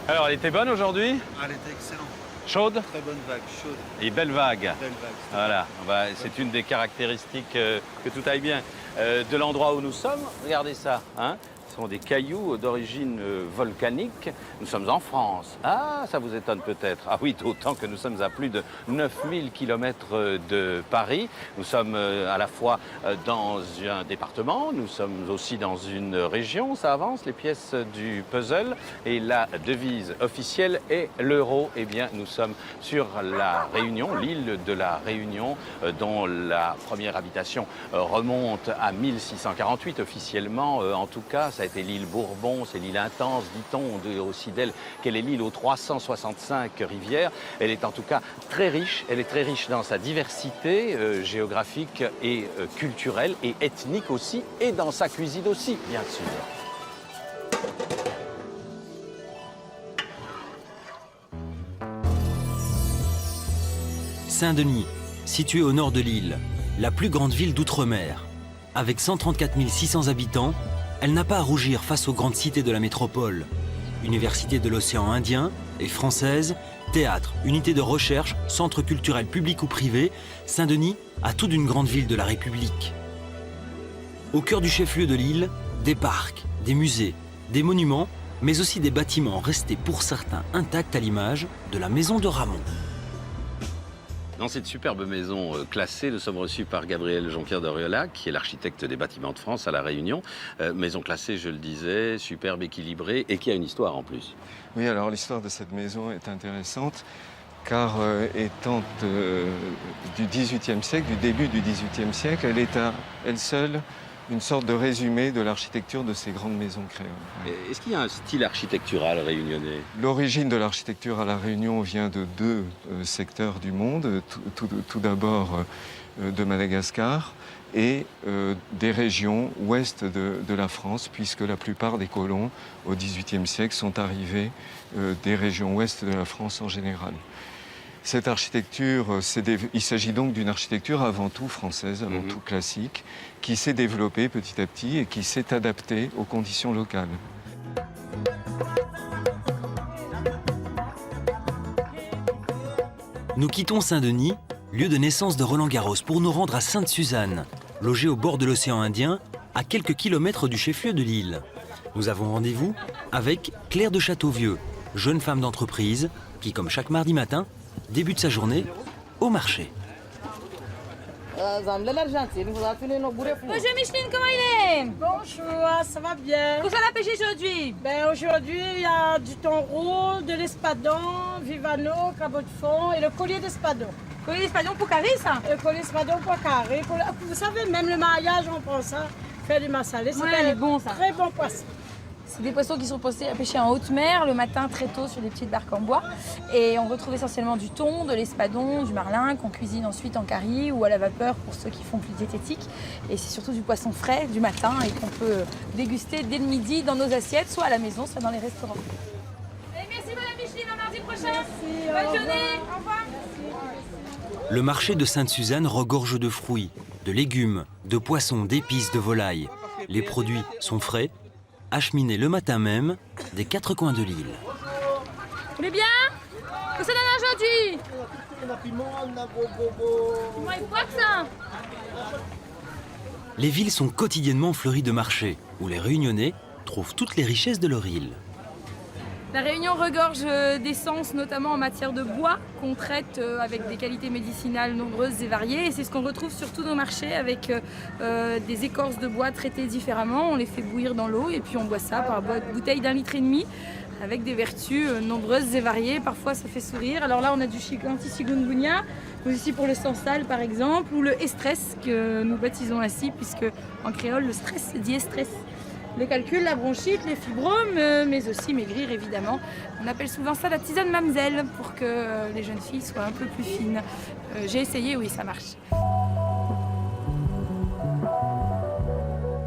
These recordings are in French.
Alors, elle était bonne aujourd'hui? Elle était excellente. Chaude? Très bonne vague, chaude. Et belle vague. Belle vague. Voilà, c'est une des caractéristiques que tout aille bien. De l'endroit où nous sommes, regardez ça, hein? Ce sont des cailloux d'origine volcanique. Nous sommes en France. Ah, ça vous étonne peut-être. Ah oui, d'autant que nous sommes à plus de 9000 km de Paris. Nous sommes à la fois dans un département, nous sommes aussi dans une région. Ça avance, les pièces du puzzle. Et la devise officielle est l'euro. Eh bien, nous sommes sur la Réunion, l'île de la Réunion, dont la première habitation remonte à 1648 officiellement. En tout cas, ça a été l'île Bourbon, c'est l'île Intense, dit-on. On dit aussi d'elle qu'elle est l'île aux 365 rivières. Elle est en tout cas très riche. Elle est très riche dans sa diversité géographique et culturelle et ethnique aussi, et dans sa cuisine aussi, bien sûr. Saint-Denis, située au nord de l'île, la plus grande ville d'outre-mer. Avec 134 600 habitants, elle n'a pas à rougir face aux grandes cités de la métropole. Université de l'océan Indien et française, théâtre, unité de recherche, centre culturel public ou privé, Saint-Denis a tout d'une grande ville de la République. Au cœur du chef-lieu de l'île, des parcs, des musées, des monuments, mais aussi des bâtiments restés pour certains intacts à l'image de la maison de Ramon. Dans cette superbe maison classée, nous sommes reçus par Gabriel Jonquière d'Oriolac, qui est l'architecte des bâtiments de France à La Réunion. Maison classée, je le disais, superbe, équilibrée et qui a une histoire en plus. Oui, alors l'histoire de cette maison est intéressante car étant du XVIIIe siècle, du début du XVIIIe siècle, elle est à elle seule une sorte de résumé de l'architecture de ces grandes maisons créoles. Est-ce qu'il y a un style architectural réunionnais? L'origine de l'architecture à La Réunion vient de deux secteurs du monde. Tout d'abord de Madagascar et des régions ouest de la France, puisque la plupart des colons au XVIIIe siècle sont arrivés des régions ouest de la France en général. Cette architecture, il s'agit donc d'une architecture avant tout française, avant tout classique, qui s'est développée petit à petit et qui s'est adaptée aux conditions locales. Nous quittons Saint-Denis, lieu de naissance de Roland-Garros, pour nous rendre à Sainte-Suzanne, logée au bord de l'océan Indien, à quelques kilomètres du chef-lieu de l'île. Nous avons rendez-vous avec Claire de Châteauvieux, jeune femme d'entreprise qui, comme chaque mardi matin, débute sa journée au marché. Bonjour Micheline, comment il est? Bonjour, ça va bien? Où ça l'a pêché aujourd'hui? Aujourd'hui, il y a du thon rouge, de l'espadon, vivano, cabot de fond et le collier d'espadon. Collier d'espadon pour carré, ça? Le collier d'espadon pour carré. Vous savez, même le maillage, on prend ça, faire du massalé. C'est Ouais, bon, ça. Très bon poisson. C'est des poissons qui sont pêchés en haute mer le matin très tôt sur des petites barques en bois. Et on retrouve essentiellement du thon, de l'espadon, du marlin qu'on cuisine ensuite en curry ou à la vapeur pour ceux qui font plus diététique. Et c'est surtout du poisson frais du matin et qu'on peut déguster dès le midi dans nos assiettes, soit à la maison, soit dans les restaurants. Et merci Madame Micheline, à mardi prochain. Merci, Bonne journée, au revoir. Le marché de Sainte-Suzanne regorge de fruits, de légumes, de poissons, d'épices, de volailles. Les produits sont frais, acheminés le matin même des quatre coins de l'île. Vous allez bien? Que ça donne aujourd'hui? Moi, il faut que ça. Les villes sont quotidiennement fleuries de marchés, où les Réunionnais trouvent toutes les richesses de leur île. La Réunion regorge d'essences, notamment en matière de bois, qu'on traite avec des qualités médicinales nombreuses et variées. Et c'est ce qu'on retrouve sur tous nos marchés avec des écorces de bois traitées différemment. On les fait bouillir dans l'eau et puis on boit ça par bouteille d'1,5 litre avec des vertus nombreuses et variées. Parfois ça fait sourire. Alors là on a du anti-chikungunya, mais aussi pour le sang sale par exemple, ou le estress que nous baptisons ainsi puisque en créole le stress dit estress. Le calcul, la bronchite, les fibromes, mais aussi maigrir évidemment. On appelle souvent ça la tisane mamselle pour que les jeunes filles soient un peu plus fines. J'ai essayé, oui, ça marche.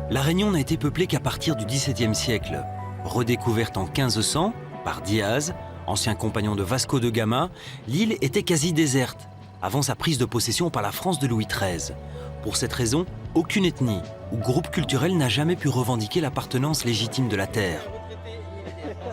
La Réunion n'a été peuplée qu'à partir du XVIIe siècle. Redécouverte en 1500 par Diaz, ancien compagnon de Vasco de Gama, l'île était quasi déserte avant sa prise de possession par la France de Louis XIII. Pour cette raison, aucune ethnie ou groupe culturel n'a jamais pu revendiquer l'appartenance légitime de la terre.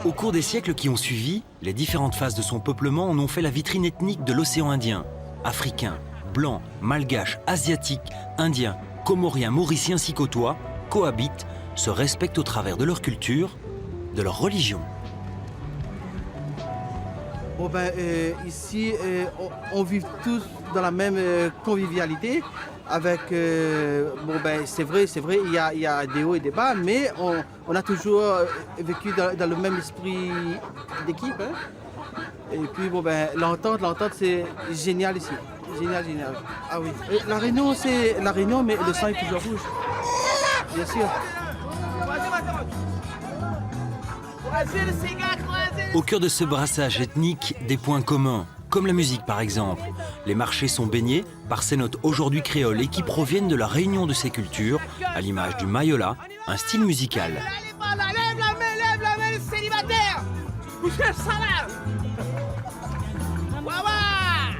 Au cours des siècles qui ont suivi, les différentes phases de son peuplement en ont fait la vitrine ethnique de l'océan Indien. Africains, blancs, malgaches, asiatiques, indiens, comoriens, mauriciens s'y côtoient, cohabitent, se respectent au travers de leur culture, de leur religion. Bon ici, on vit tous dans la même convivialité. Avec, c'est vrai, il y a des hauts et des bas, mais on a toujours vécu dans le même esprit d'équipe. Hein. Et puis, l'entente, c'est génial ici. Génial. Ah oui. Et la Réunion, c'est la Réunion, mais le sang est toujours rouge. Bien sûr. Au cœur de ce brassage ethnique, des points communs, comme la musique par exemple. Les marchés sont baignés par ces notes aujourd'hui créoles et qui proviennent de la réunion de ces cultures, à l'image du mayola, un style musical.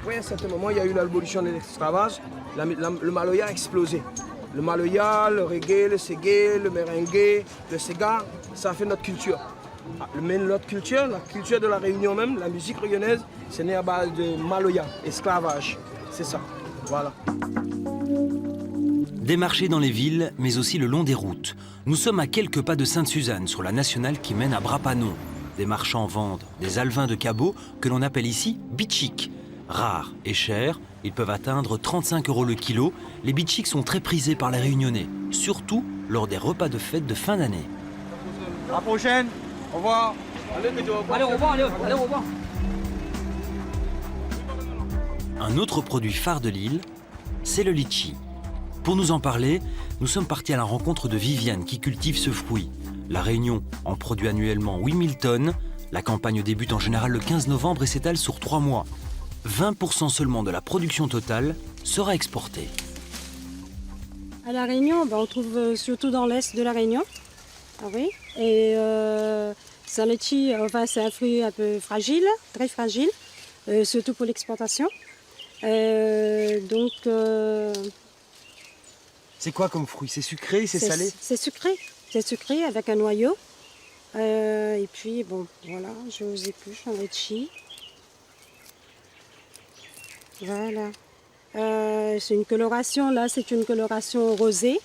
Oui, à un certain moment, il y a eu l'évolution de l'esclavage. Le maloya a explosé. Le maloya, le reggae, le ségué, le merengue, le sega, ça a fait notre culture. Mais notre culture, la culture de la Réunion même, la musique réunionnaise, c'est né à base de maloya, esclavage. C'est ça, voilà. Des marchés dans les villes, mais aussi le long des routes. Nous sommes à quelques pas de Sainte-Suzanne, sur la nationale qui mène à Brapanon. Des marchands vendent des alevins de cabot que l'on appelle ici bitchik. Rares et chers, ils peuvent atteindre 35 € le kilo. Les bitchiks sont très prisés par les Réunionnais, surtout lors des repas de fête de fin d'année. À la prochaine. Au revoir. Allez, au revoir. Un autre produit phare de l'île, c'est le litchi. Pour nous en parler, nous sommes partis à la rencontre de Viviane qui cultive ce fruit. La Réunion en produit annuellement 8000 tonnes. La campagne débute en général le 15 novembre et s'étale sur 3 mois. 20% seulement de la production totale sera exportée. À La Réunion, on trouve surtout dans l'est de La Réunion. Ah oui. Et c'est un litchi, c'est un fruit un peu fragile, très fragile, surtout pour l'exportation. C'est quoi comme fruit? C'est sucré, c'est salé? C'est sucré avec un noyau. Et puis voilà, je vous épluche un litchi. Voilà. C'est une coloration, là c'est une coloration rosée.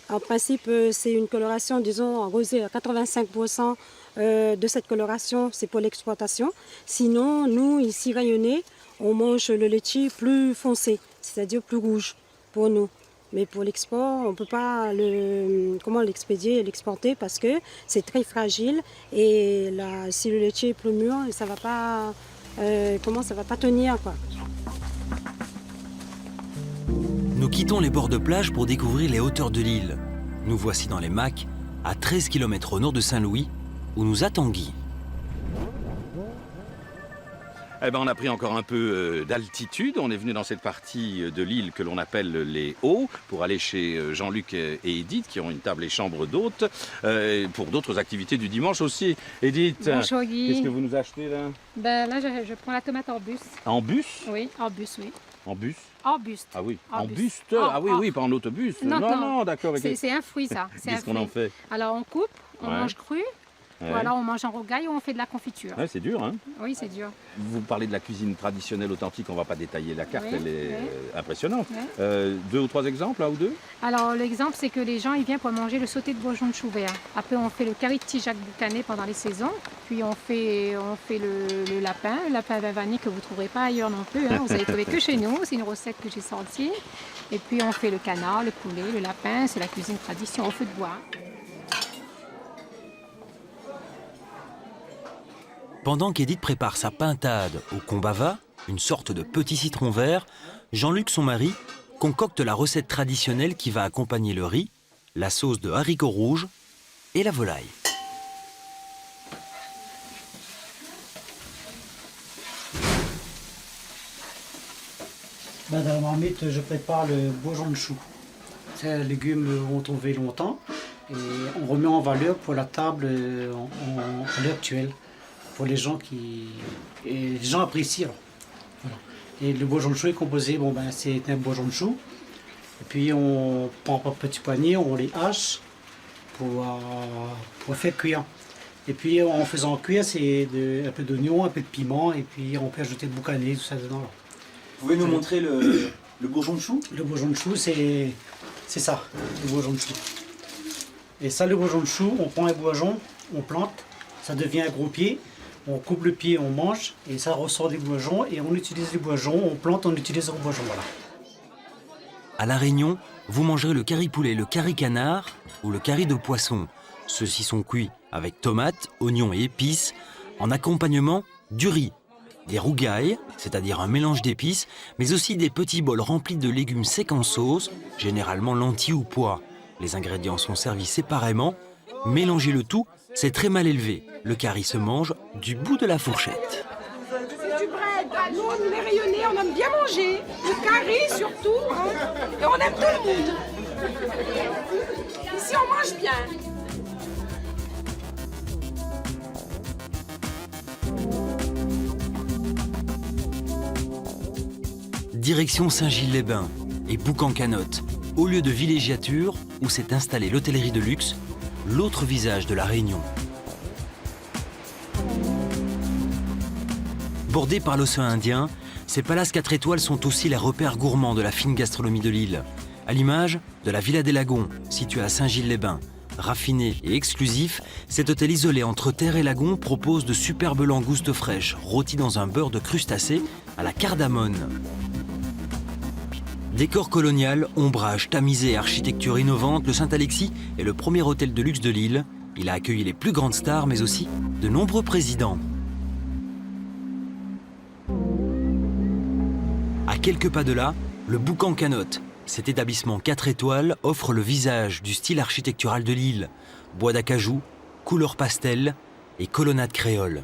En principe, c'est une coloration, disons, rosée à 85% de cette coloration, c'est pour l'exportation. Sinon, nous, ici, Réunionnais, on mange le litchi plus foncé, c'est-à-dire plus rouge pour nous. Mais pour l'export, on ne peut pas l'expédier et l'exporter parce que c'est très fragile. Et là, si le litchi est plus mûr, ça ne va pas, ça va pas tenir, quoi. Nous quittons les bords de plage pour découvrir les hauteurs de l'île. Nous voici dans les Macs, à 13 km au nord de Saint-Louis, où nous attend Guy. On a pris encore un peu d'altitude. On est venu dans cette partie de l'île que l'on appelle les Hauts pour aller chez Jean-Luc et Edith qui ont une table et chambre d'hôtes pour d'autres activités du dimanche aussi. Edith, bonjour Guy. Qu'est-ce que vous nous achetez là? Là, je prends la tomate en bus. En bus? Oui, en bus, oui. En bus? En buste. Ah oui, en buste. Ah oui, pas en autobus. Non, d'accord. C'est un fruit, ça. Qu'est-ce qu'on en fait? Alors, on coupe, on mange cru. Ouais. Ou alors on mange en rogaille ou on fait de la confiture. Ouais, c'est dur, hein. Oui, c'est dur. Vous parlez de la cuisine traditionnelle authentique, on ne va pas détailler la carte, Oui, elle est oui. impressionnante. Oui. 2 ou 3 exemples, 1 ou 2? Alors l'exemple, c'est que les gens ils viennent pour manger le sauté de bourgeon de chou vert. Après on fait le curry de tigeac boucané pendant les saisons. Puis on fait le lapin vanille que vous ne trouverez pas ailleurs non plus. Hein. Vous allez trouver que chez nous, c'est une recette que j'ai sortie. Et puis on fait le canard, le poulet, le lapin, c'est la cuisine tradition au feu de bois. Pendant qu'Edith prépare sa pintade au kombava, une sorte de petit citron vert, Jean-Luc, son mari, concocte la recette traditionnelle qui va accompagner le riz, la sauce de haricots rouges et la volaille. Dans la marmite, je prépare le bourgeon de chou. C'est un légume qu'on trouvé longtemps et on remet en valeur pour la table à l'heure actuelle. Pour les gens les gens apprécient. Voilà. Et le bourgeon de chou est composé, c'est un bourgeon de chou. Et puis on prend un petit poignet, on les hache pour faire cuire. Et puis en faisant cuire, c'est un peu d'oignon, un peu de piment, et puis on peut ajouter de boucané, tout ça dedans. Là. Vous pouvez nous montrer le bourgeon de chou? Le bourgeon de chou, c'est ça, le bourgeon de chou. Et ça, le bourgeon de chou, on prend un bourgeon, on plante, ça devient un gros pied. On coupe le pied, on mange, et ça ressort des bourgeons, et on utilise les bourgeons, on plante, on utilise les bourgeons, voilà. À La Réunion, vous mangerez le curry poulet, le curry canard ou le curry de poisson. Ceux-ci sont cuits avec tomates, oignons et épices, en accompagnement du riz, des rougailles, c'est-à-dire un mélange d'épices, mais aussi des petits bols remplis de légumes secs en sauce, généralement lentilles ou pois. Les ingrédients sont servis séparément. Mélangez le tout, c'est très mal élevé. Le curry se mange du bout de la fourchette. C'est du bread. Nous, on est rayonnés, on aime bien manger. Le curry surtout. Hein. Et on aime tout le monde. Ici, on mange bien. Direction Saint-Gilles-les-Bains et Bouc-en-Canotte, au lieu de villégiature où s'est installée l'hôtellerie de luxe, l'autre visage de la Réunion. Bordés par l'océan Indien, ces palaces 4 étoiles sont aussi les repères gourmands de la fine gastronomie de l'île. À l'image de la Villa des Lagons, située à Saint-Gilles-les-Bains. Raffiné et exclusif, cet hôtel isolé entre terre et lagon propose de superbes langoustes fraîches, rôties dans un beurre de crustacés à la cardamone. Décor colonial, ombrage tamisé et architecture innovante, le Saint-Alexis est le premier hôtel de luxe de l'île. Il a accueilli les plus grandes stars, mais aussi de nombreux présidents. À quelques pas de là, le Bouc-en-Canotte. Cet établissement 4 étoiles offre le visage du style architectural de l'île. Bois d'acajou, couleurs pastel et colonnade créole.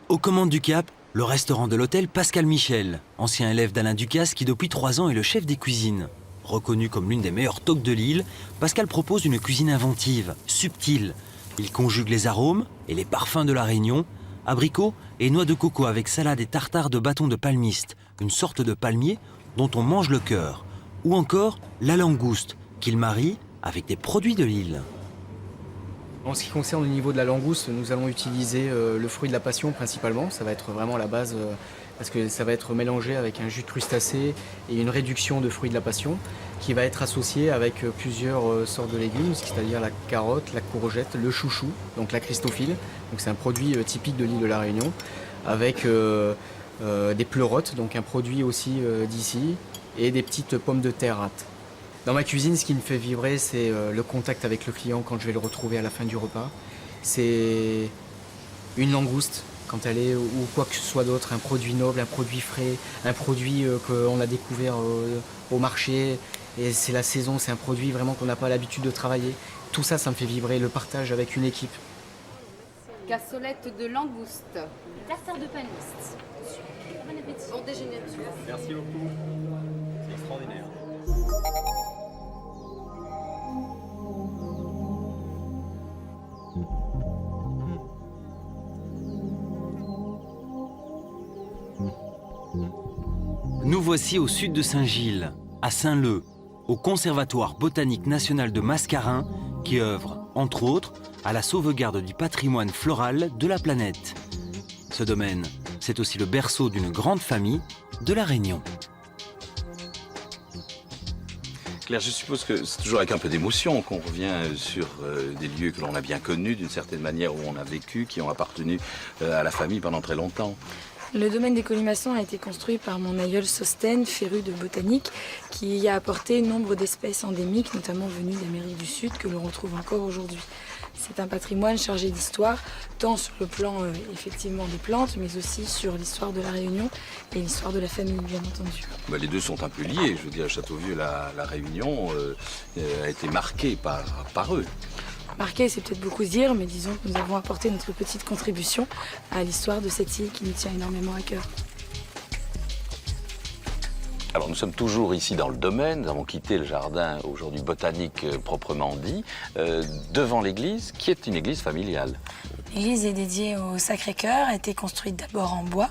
Aux commandes du Cap, le restaurant de l'hôtel Pascal Michel, ancien élève d'Alain Ducasse qui depuis 3 ans est le chef des cuisines. Reconnu comme l'une des meilleures toques de l'île, Pascal propose une cuisine inventive, subtile. Il conjugue les arômes et les parfums de la Réunion, abricots et noix de coco avec salade et tartare de bâton de palmiste, une sorte de palmier dont on mange le cœur. Ou encore la langouste, qu'il marie avec des produits de l'île. En ce qui concerne le niveau de la langouste, nous allons utiliser le fruit de la passion principalement. Ça va être vraiment la base parce que ça va être mélangé avec un jus de crustacé et une réduction de fruit de la passion qui va être associé avec plusieurs sortes de légumes, c'est-à-dire la carotte, la courgette, le chouchou, donc la christophile. Donc c'est un produit typique de l'île de la Réunion avec des pleurotes, donc un produit aussi d'ici, et des petites pommes de terre râtes. Dans ma cuisine, ce qui me fait vibrer, c'est le contact avec le client quand je vais le retrouver à la fin du repas. C'est une langouste, quand elle est, ou quoi que ce soit d'autre, un produit noble, un produit frais, un produit qu'on a découvert au marché. Et c'est la saison, c'est un produit vraiment qu'on n'a pas l'habitude de travailler. Tout ça, ça me fait vibrer, le partage avec une équipe. Cassolette de langouste. Tartare de palmiste. Bon appétit. Bon déjeuner. Merci beaucoup. C'est extraordinaire. Nous voici au sud de Saint-Gilles, à Saint-Leu, au Conservatoire botanique national de Mascarin, qui œuvre entre autres à la sauvegarde du patrimoine floral de la planète. Ce domaine, c'est aussi le berceau d'une grande famille de La Réunion. Claire, je suppose que c'est toujours avec un peu d'émotion qu'on revient sur des lieux que l'on a bien connus, d'une certaine manière, où on a vécu, qui ont appartenu à la famille pendant très longtemps. Le domaine des colimaçons a été construit par mon aïeul Sostène, féru de botanique, qui y a apporté nombre d'espèces endémiques, notamment venues d'Amérique du Sud, que l'on retrouve encore aujourd'hui. C'est un patrimoine chargé d'histoire, tant sur le plan effectivement des plantes, mais aussi sur l'histoire de la Réunion et l'histoire de la famille, bien entendu. Bah, les deux sont un peu liés. Je veux dire, Châteauvieux, la Réunion a été marquée par eux. Marqué, c'est peut-être beaucoup dire, mais disons que nous avons apporté notre petite contribution à l'histoire de cette île qui nous tient énormément à cœur. Alors nous sommes toujours ici dans le domaine, nous avons quitté le jardin aujourd'hui botanique proprement dit, devant l'église, qui est une église familiale. L'église est dédiée au Sacré-Cœur, a été construite d'abord en bois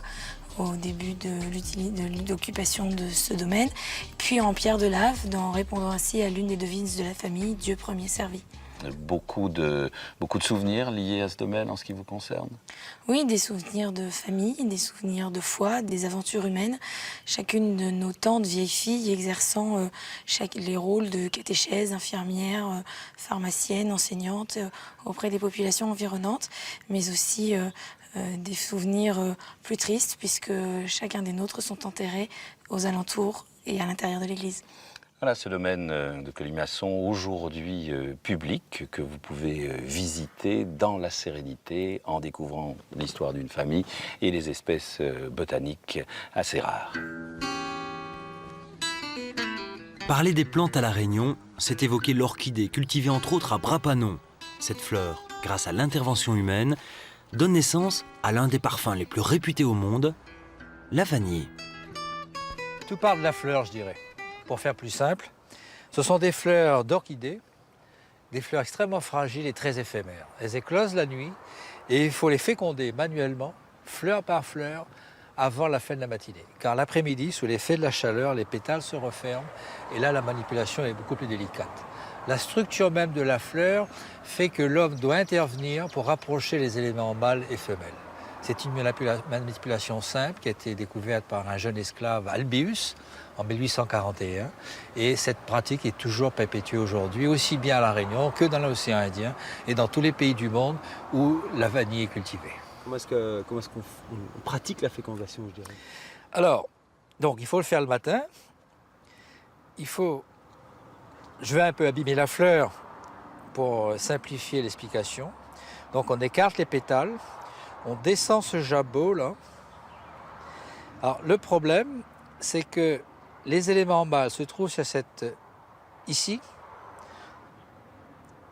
au début de l'occupation de ce domaine, puis en pierre de lave, en répondant ainsi à l'une des devises de la famille, Dieu premier servi. Beaucoup de souvenirs liés à ce domaine en ce qui vous concerne? Oui, des souvenirs de famille, des souvenirs de foi, des aventures humaines. Chacune de nos tantes vieilles filles exerçant les rôles de catéchèse, infirmière, pharmacienne, enseignante auprès des populations environnantes, mais aussi des souvenirs plus tristes puisque chacun des nôtres sont enterrés aux alentours et à l'intérieur de l'église. Voilà ce domaine de colimaçon aujourd'hui public que vous pouvez visiter dans la sérénité en découvrant l'histoire d'une famille et les espèces botaniques assez rares. Parler des plantes à La Réunion, c'est évoquer l'orchidée cultivée entre autres à Bras-Panon. Cette fleur, grâce à l'intervention humaine, donne naissance à l'un des parfums les plus réputés au monde, la vanille. Tout part de la fleur, je dirais. Pour faire plus simple, ce sont des fleurs d'orchidées, des fleurs extrêmement fragiles et très éphémères. Elles éclosent la nuit et il faut les féconder manuellement, fleur par fleur, avant la fin de la matinée. Car l'après-midi, sous l'effet de la chaleur, les pétales se referment et là, la manipulation est beaucoup plus délicate. La structure même de la fleur fait que l'homme doit intervenir pour rapprocher les éléments mâles et femelles. C'est une manipulation simple qui a été découverte par un jeune esclave, Albius, en 1841. Et cette pratique est toujours perpétuée aujourd'hui, aussi bien à La Réunion que dans l'océan Indien et dans tous les pays du monde où la vanille est cultivée. Comment est-ce qu'on pratique la fécondation, je dirais? Alors, donc il faut le faire le matin. Je vais un peu abîmer la fleur pour simplifier l'explication. Donc on écarte les pétales. On descend ce jabot là. Alors le problème, c'est que les éléments mâles se trouvent sur ici,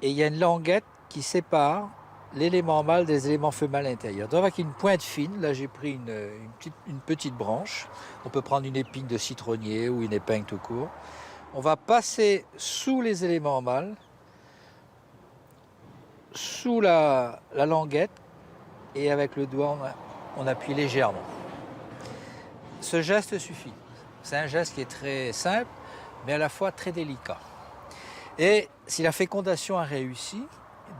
et il y a une languette qui sépare l'élément mâle des éléments femelles à l'intérieur. Donc avec une pointe fine, là j'ai pris une petite branche. On peut prendre une épine de citronnier ou une épingle tout court. On va passer sous les éléments mâles, sous la languette. Et avec le doigt, on appuie légèrement. Ce geste suffit. C'est un geste qui est très simple, mais à la fois très délicat. Et si la fécondation a réussi,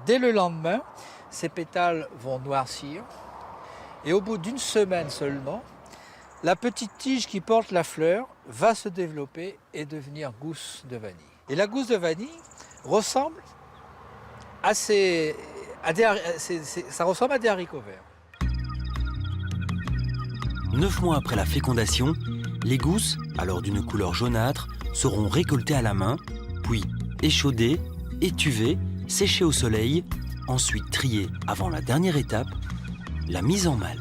dès le lendemain, ces pétales vont noircir. Et au bout d'une semaine seulement, la petite tige qui porte la fleur va se développer et devenir gousse de vanille. Et la gousse de vanille ressemble ça ressemble à des haricots verts. 9 mois après la fécondation, les gousses, alors d'une couleur jaunâtre, seront récoltées à la main, puis échaudées, étuvées, séchées au soleil, ensuite triées avant la dernière étape, la mise en malle.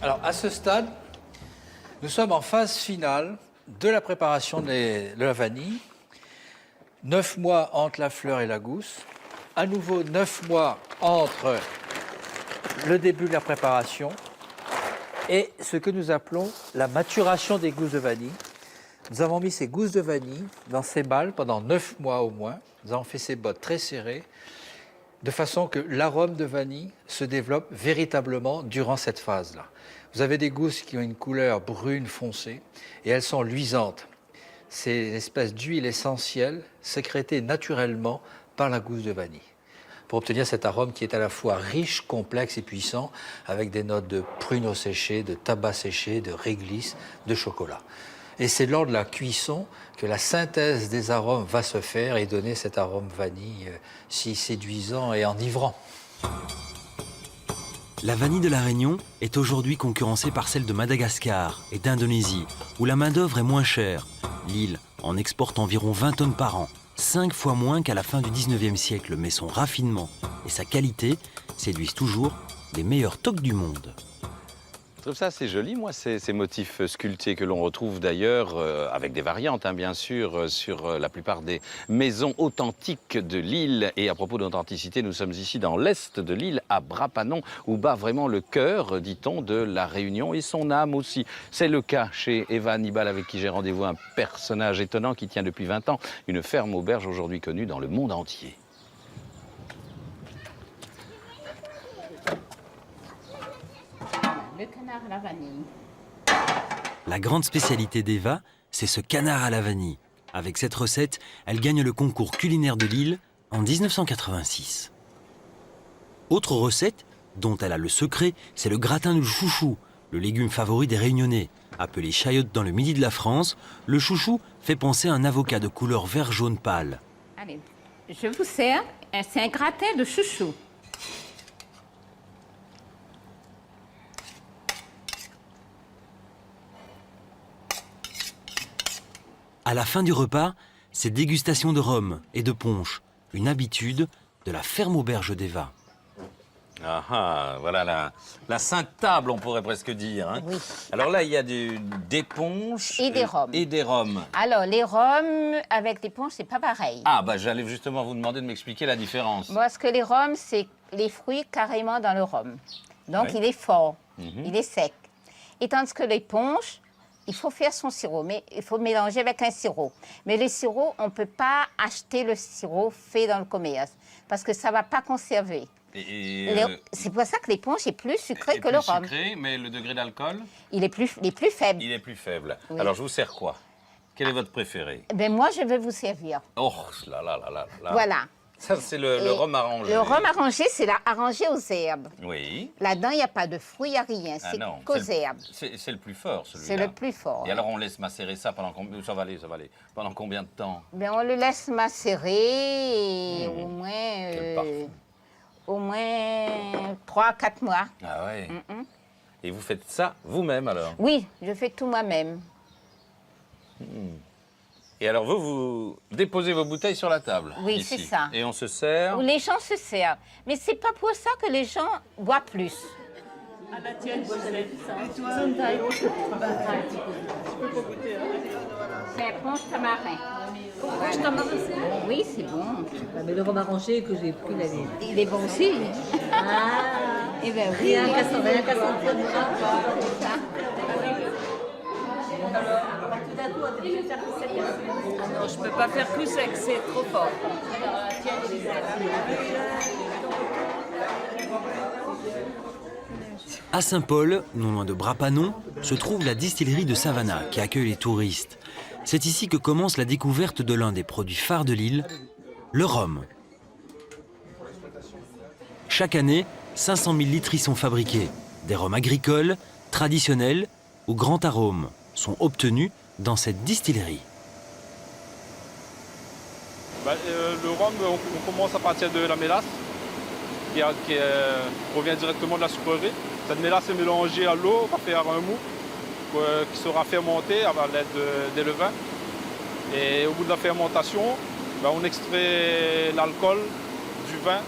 Alors à ce stade, nous sommes en phase finale de la préparation de la vanille. 9 mois entre la fleur et la gousse. À nouveau 9 mois entre le début de la préparation et ce que nous appelons la maturation des gousses de vanille. Nous avons mis ces gousses de vanille dans ces balles pendant 9 mois au moins. Nous avons fait ces bottes très serrées de façon que l'arôme de vanille se développe véritablement durant cette phase-là. Vous avez des gousses qui ont une couleur brune foncée et elles sont luisantes. c'est une espèce d'huile essentielle sécrétée naturellement par la gousse de vanille, pour obtenir cet arôme qui est à la fois riche, complexe et puissant, avec des notes de pruneaux séchés, de tabac séché, de réglisse, de chocolat. Et c'est lors de la cuisson que la synthèse des arômes va se faire et donner cet arôme vanille si séduisant et enivrant. La vanille de la Réunion est aujourd'hui concurrencée par celle de Madagascar et d'Indonésie, où la main-d'œuvre est moins chère. L'île en exporte environ 20 tonnes par an, 5 fois moins qu'à la fin du 19e siècle, mais son raffinement et sa qualité séduisent toujours les meilleurs toques du monde. Je trouve ça assez joli, moi, ces motifs sculptés que l'on retrouve d'ailleurs, avec des variantes, hein, bien sûr, sur la plupart des maisons authentiques de l'île. Et à propos d'authenticité, nous sommes ici dans l'est de l'île, à Brapanon, où bat vraiment le cœur, dit-on, de la Réunion et son âme aussi. C'est le cas chez Eva Hannibal, avec qui j'ai rendez-vous, un personnage étonnant qui tient depuis 20 ans une ferme auberge aujourd'hui connue dans le monde entier. Le canard à la vanille. La grande spécialité d'Eva, c'est ce canard à la vanille. Avec cette recette, elle gagne le concours culinaire de Lille en 1986. Autre recette, dont elle a le secret, c'est le gratin de chouchou, le légume favori des Réunionnais. Appelé chayotte dans le midi de la France, le chouchou fait penser à un avocat de couleur vert-jaune pâle. Allez, je vous sers, c'est un gratin de chouchou. À la fin du repas, c'est dégustation de rhum et de punch, une habitude de la ferme auberge d'Eva. Ah ah, voilà la sainte table, on pourrait presque dire. Hein. Oui. Alors là, il y a des punches Et des rhums. Et des rhums. Alors, les rhums avec les punches, c'est pas pareil. Ah, bah j'allais justement vous demander de m'expliquer la différence. Parce que les rhums, c'est les fruits carrément dans le rhum. Donc, Ouais. il est fort, Mhm. il est sec. Et tandis que les punches, il faut faire son sirop, mais il faut mélanger avec un sirop. Mais le sirop, on ne peut pas acheter le sirop fait dans le commerce, parce que ça ne va pas conserver. C'est pour ça que l'éponge est plus sucrée que le rhum. Sucré, mais le degré d'alcool Il est plus faible. Il est plus faible. Oui. Alors, je vous sers quoi? Quel est votre préféré? Ben moi, je vais vous servir. Oh là là là là là. Voilà. Ça, c'est le rhum arrangé. Le rhum arrangé, c'est arrangé aux herbes. Oui. Là-dedans, il n'y a pas de fruits, il n'y a rien. Ah C'est non, qu'aux c'est le- herbes. C'est le plus fort, celui-là. C'est le plus fort. Et alors, on laisse macérer ça pendant combien... Ça va aller. Pendant combien de temps? Ben, on le laisse macérer et au moins 3-4 mois. Ah ouais. Et vous faites ça vous-même, alors? Oui, je fais tout moi-même. Et alors, vous déposez vos bouteilles sur la table? Oui, ici. c'est ça. Et on se sert? Où les gens se servent. Mais c'est pas pour ça que les gens boivent plus. C'est un punch tamarin. Oui, c'est bon. Mais le rhum arrangé que j'ai pris l'année. Il est bon aussi. Ah, Eh bien oui. rien qu'à sentir. Non, je peux pas faire plus sec, c'est trop fort. À Saint-Paul, non loin de Brapanon, se trouve la distillerie de Savannah qui accueille les touristes. C'est ici que commence la découverte de l'un des produits phares de l'île, le rhum. Chaque année, 500 000 litres y sont fabriqués. Des rhums agricoles, traditionnels ou grand arôme sont obtenus dans cette distillerie. Le rhum, on commence à partir de la mélasse, qui provient directement de la sucrerie. Cette mélasse est mélangée à l'eau pour faire un mou qui sera fermenté à l'aide des levains. Et au bout de la fermentation, on extrait l'alcool du vin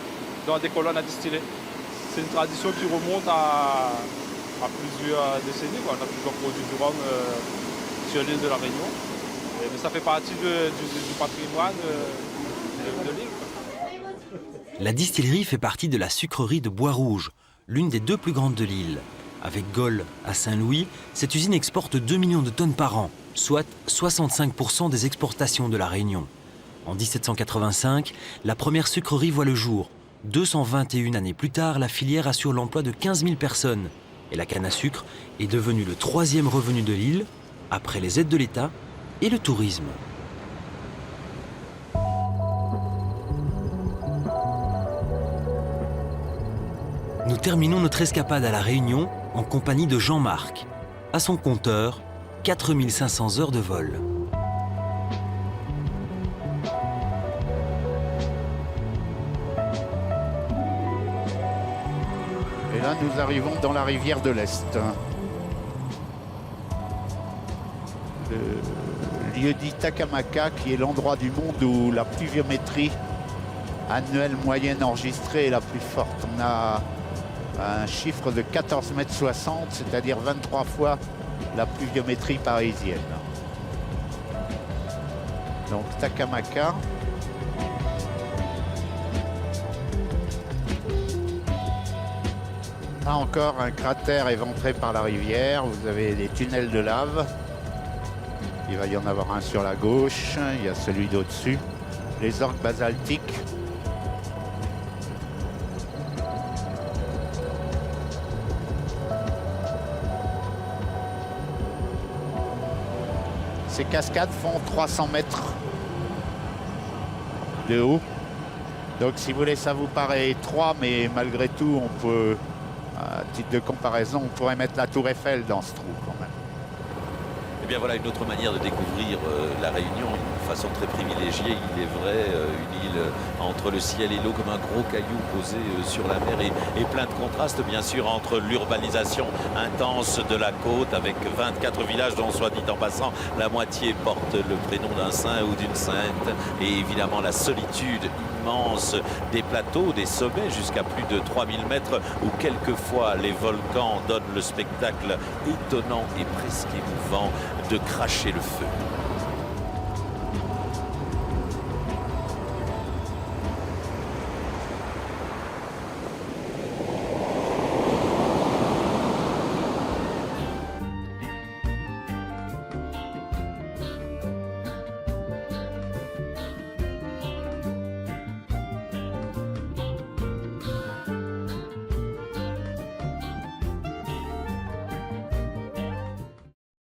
dans des colonnes à distiller. C'est une tradition qui remonte à plusieurs décennies. On a plusieurs produits du rhum sur l'île de la Réunion. Mais ça fait partie du patrimoine de l'île. La distillerie fait partie de la sucrerie de Bois-Rouge, l'une des deux plus grandes de l'île. Avec Gaulle à Saint-Louis, cette usine exporte 2 millions de tonnes par an, soit 65% des exportations de la Réunion. En 1785, la première sucrerie voit le jour. 221 années plus tard, la filière assure l'emploi de 15 000 personnes. Et la canne à sucre est devenue le 3e revenu de l'île, après les aides de l'État et le tourisme. Nous terminons notre escapade à La Réunion en compagnie de Jean-Marc. À son compteur, 4500 heures de vol. Et là, nous arrivons dans la rivière de l'Est. Le lieu dit Takamaka, qui est l'endroit du monde où la pluviométrie annuelle moyenne enregistrée est la plus forte. On a un chiffre de 14,60 m, c'est-à-dire 23 fois la pluviométrie parisienne. Donc Takamaka. Là encore, un cratère éventré par la rivière. Vous avez des tunnels de lave. Il va y en avoir un sur la gauche. Il y a celui d'au-dessus. Les orgues basaltiques. Ces cascades font 300 mètres de haut. Donc si vous voulez, ça vous paraît étroit, mais malgré tout, on peut, à titre de comparaison, on pourrait mettre la Tour Eiffel dans ce trou quand même. Eh bien voilà une autre manière de découvrir la Réunion, une façon très privilégiée, il est vrai, une île entre le ciel et l'eau comme un gros caillou posé sur la mer et plein de contrastes bien sûr entre l'urbanisation intense de la côte avec 24 villages dont soit dit en passant la moitié porte le prénom d'un saint ou d'une sainte et évidemment la solitude immense des plateaux, des sommets jusqu'à plus de 3000 mètres où quelquefois les volcans donnent le spectacle étonnant et presque émouvant de cracher le feu.